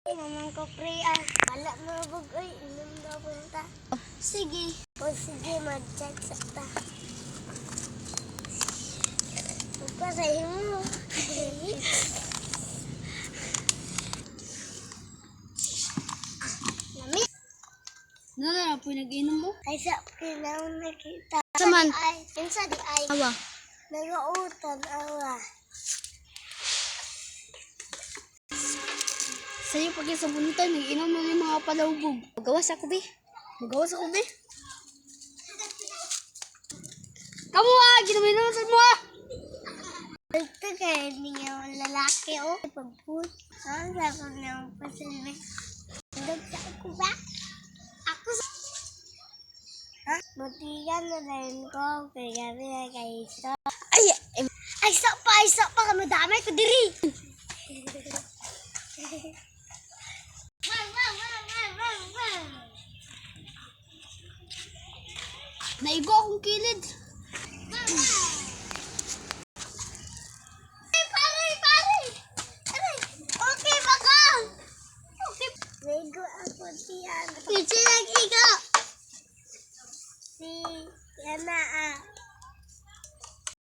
Naman ko pre wala mo bugoy, inom daw punta. Sige. O sige, mag-chat sa ta. Magpasahin mo. Lami. Na po nag-inom mo? Ay sa pinang nakita. Saman? Ay, sa di ay. Awa. Nagautan, awa. Sa'yo pag sa punta, nag-inom mo yung mga palawbog. Magawas ako, be. Magawas ako, be. Kamu ginaminom sa mo Ito kaya niya lalaki o. Pagput. Ang sabi niya pasilbi. Dagsa ako ba? Ako sa... Ha? Matigan na rin ko. Kaya gabi na kayo ito. Ay, stop pa. Madamay ko diri. Naigo akong kilid. Okay ba ka? Okay. Naigo ako siya. Si Yana